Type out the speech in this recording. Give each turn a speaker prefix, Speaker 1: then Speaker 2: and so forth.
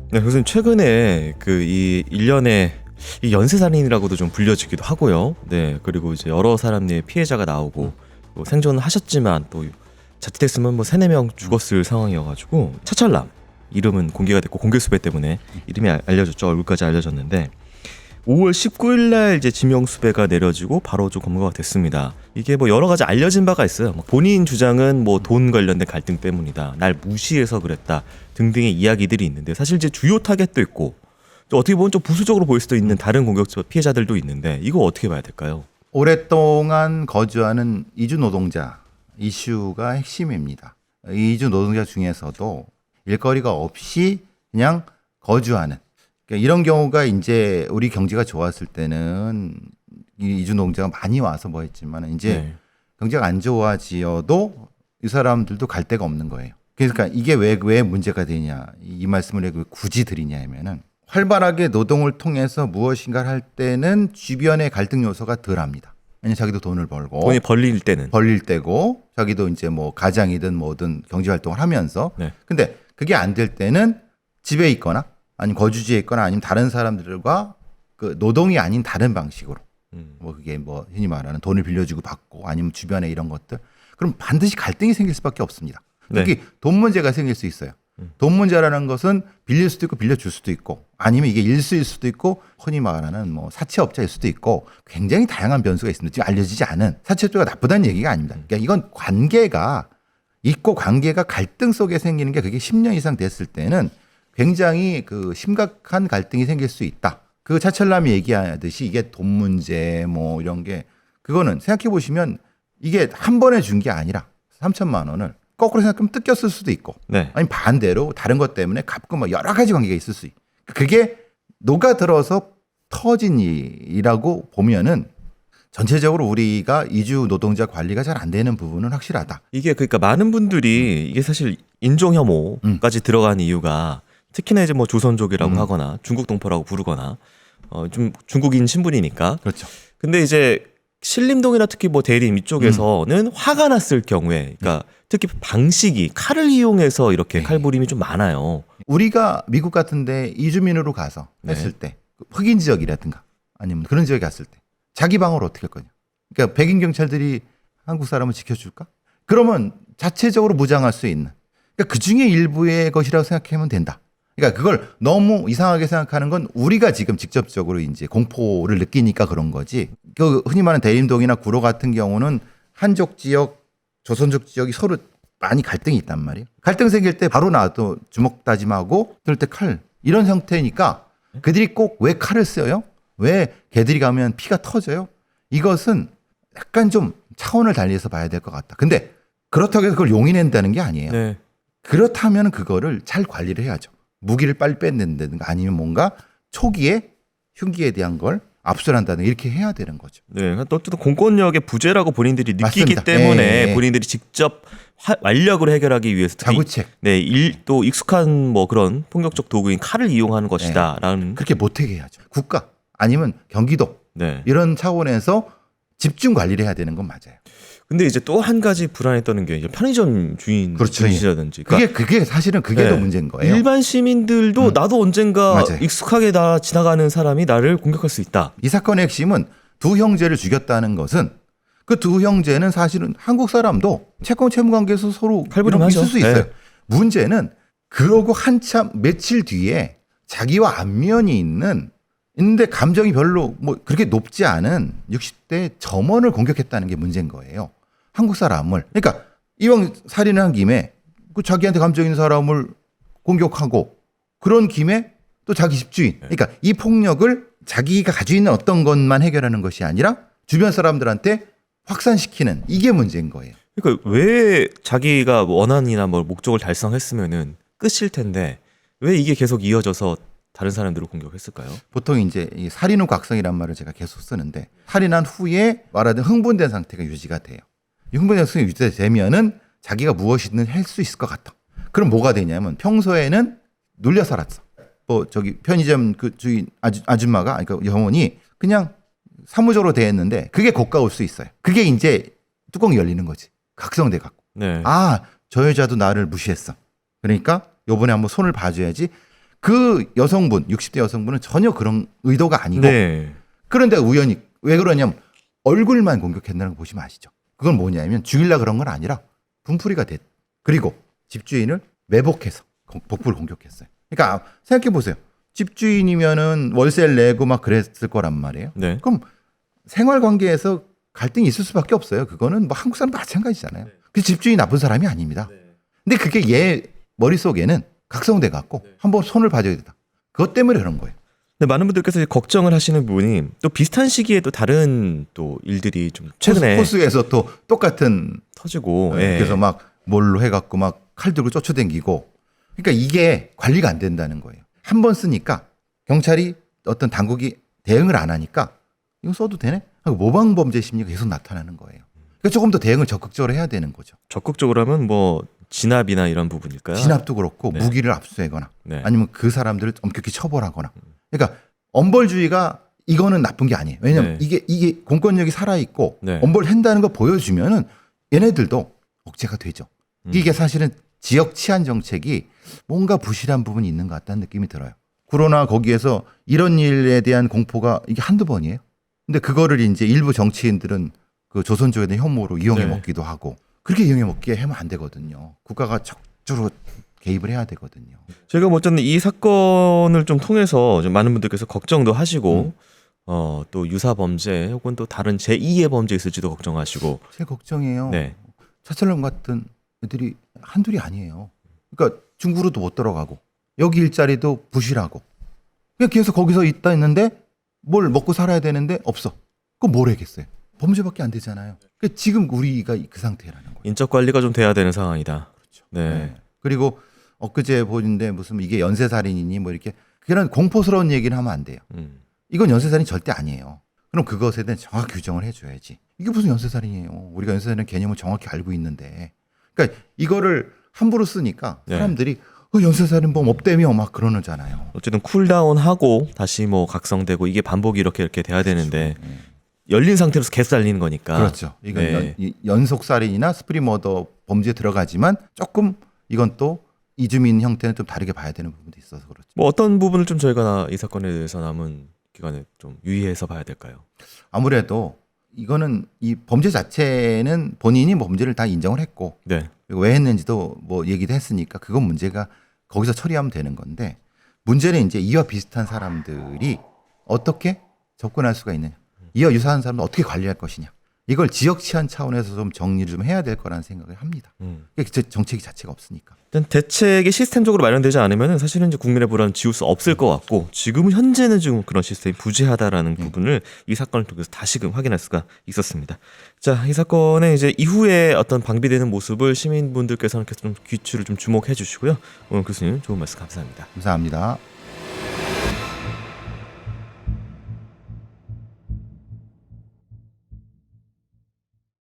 Speaker 1: 네, 교수님 최근에 그 이 일련의 이 연쇄살인이라고도 좀 불려지기도 하고요. 네, 그리고 이제 여러 사람의 피해자가 나오고 뭐 생존을 하셨지만 또 자칫했으면 뭐 3-4명 죽었을 상황이어가지고 차철남 이름은 공개가 됐고 공개 수배 때문에 이름이 알려졌죠. 얼굴까지 알려졌는데 5월 19일 날 이제 지명 수배가 내려지고 바로 좀 검거가 됐습니다. 이게 뭐 여러 가지 알려진 바가 있어요. 본인 주장은 뭐 돈 관련된 갈등 때문이다, 날 무시해서 그랬다 등등의 이야기들이 있는데 사실 이제 주요 타겟도 있고 또 어떻게 보면 좀 부수적으로 보일 수도 있는 다른 공격 피해자들도 있는데 이거 어떻게 봐야 될까요?
Speaker 2: 오랫동안 거주하는 이주 노동자 이슈가 핵심입니다. 이주 노동자 중에서도 일거리가 없이 그냥 거주하는, 그러니까 이런 경우가 이제 우리 경제가 좋았을 때는 이주 노동자가 많이 와서 뭐 했지만 이제 경제가 안 좋아지어도 이 사람들도 갈 데가 없는 거예요. 그러니까 이게 왜 문제가 되냐, 이 말씀을 왜 굳이 드리냐 하면은 활발하게 노동을 통해서 무엇인가를 할 때는 주변의 갈등 요소가 덜합니다. 왜냐면 자기도 돈을 벌고
Speaker 1: 돈이 벌릴 때고
Speaker 2: 자기도 이제 뭐 가장이든 뭐든 경제 활동을 하면서 근데 그게 안 될 때는 집에 있거나 아니면 거주지에 있거나 아니면 다른 사람들과 그 노동이 아닌 다른 방식으로 뭐 그게 뭐 흔히 말하는 돈을 빌려주고 받고 아니면 주변에 이런 것들, 그럼 반드시 갈등이 생길 수밖에 없습니다. 특히 돈 문제가 생길 수 있어요. 돈 문제라는 것은 빌릴 수도 있고 빌려줄 수도 있고 아니면 이게 일수일 수도 있고 흔히 말하는 뭐 사채업자일 수도 있고 굉장히 다양한 변수가 있습니다. 지금 알려지지 않은, 사채업자가 나쁘다는 얘기가 아닙니다. 그러니까 이건 관계가 있고 관계가 갈등 속에 생기는 게 그게 10년 이상 됐을 때는 굉장히 그 심각한 갈등이 생길 수 있다. 그 차철남이 얘기하듯이 이게 돈 문제 뭐 이런 게 그거는 생각해 보시면 이게 한 번에 준 게 아니라 3천만 원을 거꾸로 생각하면 뜯겼을 수도 있고 아니 반대로 다른 것 때문에 갚고 뭐 여러 가지 관계가 있을 수 있고 그게 녹아들어서 터진 일이라고 보면은 전체적으로 우리가 이주 노동자 관리가 잘 안 되는 부분은 확실하다.
Speaker 1: 이게 그러니까 많은 분들이 이게 사실 인종 혐오까지 들어간 이유가 특히나 이제 뭐 조선족이라고 하거나 중국 동포라고 부르거나 좀 중국인 신분이니까.
Speaker 2: 그렇죠.
Speaker 1: 근데 이제 신림동이나 특히 뭐 대림 이쪽에서는 화가 났을 경우에 그러니까 특히 방식이 칼을 이용해서 이렇게 칼부림이 좀 많아요.
Speaker 2: 우리가 미국 같은데 이주민으로 가서 했을 때 흑인 지역이라든가 아니면 그런 지역에 갔을 때 자기 방어를 어떻게 할 거냐. 그러니까 백인 경찰들이 한국 사람을 지켜줄까? 그러면 자체적으로 무장할 수 있는, 그러니까 그중에 일부의 것이라고 생각하면 된다. 그러니까 그걸 너무 이상하게 생각하는 건 우리가 지금 직접적으로 이제 공포를 느끼니까 그런 거지. 그 흔히 말하는 대림동이나 구로 같은 경우는 한족 지역, 조선족 지역이 서로 많이 갈등이 있단 말이에요. 갈등 생길 때 바로 나와도 주먹 다짐하고 그럴 때 칼, 이런 상태니까 그들이 꼭 왜 칼을 써요? 왜 걔들이 가면 피가 터져요? 이것은 약간 좀 차원을 달리해서 봐야 될 것 같다. 근데 그렇다고 해서 그걸 용인한다는 게 아니에요. 그렇다면 그거를 잘 관리를 해야죠. 무기를 빨리 뺏는다든가 아니면 뭔가 초기에 흉기에 대한 걸 압수한다든가 이렇게 해야 되는 거죠.
Speaker 1: 네, 또 공권력의 부재라고 본인들이 느끼기
Speaker 2: 맞습니다.
Speaker 1: 때문에 본인들이 직접 완력으로 해결하기 위해서
Speaker 2: 자구책.
Speaker 1: 또 익숙한 뭐 그런 폭력적 도구인 칼을 이용하는 것이다라는.
Speaker 2: 그렇게 못하게 해야죠. 국가 아니면 경기도 이런 차원에서 집중 관리를 해야 되는 건 맞아요.
Speaker 1: 근데 이제 또 한 가지 불안했던 게 이제 편의점 주인이라든지.
Speaker 2: 그러니까 그게 사실은 그게 더 문제인 거예요.
Speaker 1: 일반 시민들도 나도 언젠가 익숙하게 지나가는 사람이 나를 공격할 수 있다.
Speaker 2: 이 사건의 핵심은 두 형제를 죽였다는 것은 그 두 형제는 사실은 한국 사람도 채권 채무 관계에서 서로
Speaker 1: 칼부림하죠.
Speaker 2: 있을 수 있어요. 문제는 그러고 한참 며칠 뒤에 자기와 안면이 있는데 감정이 별로 뭐 그렇게 높지 않은 60대 점원을 공격했다는 게 문제인 거예요. 한국 사람을. 그러니까 이왕 살인을 한 김에 그 자기한테 감정 있는 사람을 공격하고 그런 김에 또 자기 집주인. 그러니까 이 폭력을 자기가 가지고 있는 어떤 것만 해결하는 것이 아니라 주변 사람들한테 확산시키는, 이게 문제인 거예요.
Speaker 1: 그러니까 왜 자기가 원한이나 뭐 목적을 달성했으면은 끝일 텐데 왜 이게 계속 이어져서 다른 사람들을 공격했을까요?
Speaker 2: 보통 이제 이 살인 후 각성이란 말을 제가 계속 쓰는데 살인한 후에 말하는 흥분된 상태가 유지가 돼요. 이 흥분된 상태가 유지되면은 자기가 무엇이든 할 수 있을 것 같아. 그럼 뭐가 되냐면 평소에는 눌려 살았어. 뭐 저기 편의점 그 주인 아줌마가 그러니까 영혼이 그냥 사무적으로 돼 있는데 그게 고가올 수 있어요. 그게 이제 뚜껑이 열리는 거지. 각성돼 갖고. 아, 저 여자도 나를 무시했어. 그러니까 요번에 한번 손을 봐줘야지. 그 여성분 60대 여성분은 전혀 그런 의도가 아니고
Speaker 1: 네.
Speaker 2: 그런데 우연히 왜 그러냐면 얼굴만 공격했다는 거 보시면 아시죠. 그건 뭐냐면 죽일라 그런 건 아니라 분풀이가 됐. 그리고 집주인을 매복해서 복부를 공격했어요. 그러니까 생각해 보세요. 집주인이면은 월세를 내고 막 그랬을 거란 말이에요.
Speaker 1: 네.
Speaker 2: 그럼 생활 관계에서 갈등이 있을 수밖에 없어요. 그거는 뭐 한국 사람 마찬가지잖아요. 그 집주인이 나쁜 사람이 아닙니다. 근데 그게 얘 머릿속에는 각성돼 갖고 한번 손을 봐줘야 된다. 그것 때문에 그런 거예요.
Speaker 1: 근데 많은 분들께서 걱정을 하시는 부분이 또 비슷한 시기에 또 다른 또 일들이 좀 최근에
Speaker 2: 코스에서 또 똑같은
Speaker 1: 터지고
Speaker 2: 그래서 막 뭘로 해갖고 막 칼 들고 쫓아다니고 그러니까 이게 관리가 안 된다는 거예요. 한 번 쓰니까 경찰이 어떤 당국이 대응을 안 하니까 이거 써도 되네? 하고 모방 범죄 심리가 계속 나타나는 거예요. 그러니까 조금 더 대응을 적극적으로 해야 되는 거죠.
Speaker 1: 적극적으로 하면 뭐 진압이나 이런 부분일까요?
Speaker 2: 진압도 그렇고
Speaker 1: 네.
Speaker 2: 무기를 압수하거나
Speaker 1: 네.
Speaker 2: 아니면 그 사람들을 엄격히 처벌하거나. 그러니까 엄벌주의가 이거는 나쁜 게 아니에요. 왜냐하면
Speaker 1: 네.
Speaker 2: 이게 공권력이 살아있고
Speaker 1: 네.
Speaker 2: 엄벌한다는 거 보여주면은 얘네들도 억제가 되죠. 이게 사실은 지역 치안 정책이 뭔가 부실한 부분이 있는 것 같다는 느낌이 들어요. 코로나 거기에서 이런 일에 대한 공포가 이게 한두 번이에요. 근데 그거를 이제 일부 정치인들은 그 조선족에 대한 혐오로 이용해
Speaker 1: 네.
Speaker 2: 먹기도 하고 그렇게 이용해 먹기에 하면 안 되거든요. 국가가 적극적으로 개입을 해야 되거든요.
Speaker 1: 저희가 뭐 어쨌든 이 사건을 좀 통해서 좀 많은 분들께서 걱정도 하시고 또 유사 범죄 혹은 또 다른 제2의 범죄 있을지도 걱정하시고
Speaker 2: 제 걱정이에요.
Speaker 1: 네.
Speaker 2: 차철남 같은 애들이 한둘이 아니에요. 그러니까 중국으로도 못 들어가고 여기 일자리도 부실하고 그냥 계속 거기서 있다 있는데 뭘 먹고 살아야 되는데 없어. 그럼 뭘 하겠어요? 범죄밖에 안 되잖아요. 그러니까 지금 우리가 그 상태라는 거예요.
Speaker 1: 인적 관리가 좀 돼야 되는 상황이다.
Speaker 2: 그렇죠.
Speaker 1: 네.
Speaker 2: 그리고 엊그제 보는데 무슨 이게 연쇄살인이니 뭐 이렇게 그런 공포스러운 얘기는 하면 안 돼요. 이건 연쇄살인 절대 아니에요. 그럼 그것에 대한 정확 규정을 해줘야지. 이게 무슨 연쇄살인이에요. 우리가 연쇄살인 개념을 정확히 알고 있는데. 그러니까 이거를 함부로 쓰니까 사람들이 연쇄살인범 없대며 막 그러잖아요.
Speaker 1: 어쨌든 쿨다운하고 다시 뭐 각성되고 이게 반복이 이렇게 돼야 되는데 열린 상태로서 계속 달리는 거니까.
Speaker 2: 그렇죠. 이건 연속살인이나 스프리머더 범죄에 들어가지만 조금 이건 또 이주민 형태는 좀 다르게 봐야 되는 부분도 있어서 그렇죠.
Speaker 1: 뭐 어떤 부분을 좀 저희가 이 사건에 대해서 남은 기간에 좀 유의해서 봐야 될까요?
Speaker 2: 아무래도 이거는 이 범죄 자체는 본인이 범죄를 다 인정을 했고
Speaker 1: 네.
Speaker 2: 그리고 왜 했는지도 뭐 얘기도 했으니까 그건 문제가 거기서 처리하면 되는 건데 문제는 이제 이와 비슷한 사람들이 어떻게 접근할 수가 있느냐. 이와 유사한 사람을 어떻게 관리할 것이냐. 이걸 지역 치안 차원에서 좀 정리를 좀 해야 될 거라는 생각을 합니다. 정책이 자체가 없으니까.
Speaker 1: 일단 대책이 시스템적으로 마련되지 않으면 사실은 이제 국민의 불안을 지울 수 없을 것 같고 지금은 현재는 지금 그런 시스템이 부재하다라는 부분을 이 사건을 통해서 다시금 확인할 수가 있었습니다. 자, 이 사건의 이제 이후에 어떤 방비되는 모습을 시민분들께서는 계속 좀 귀추를 좀 주목해 주시고요. 오늘 교수님 좋은 말씀 감사합니다.
Speaker 2: 감사합니다.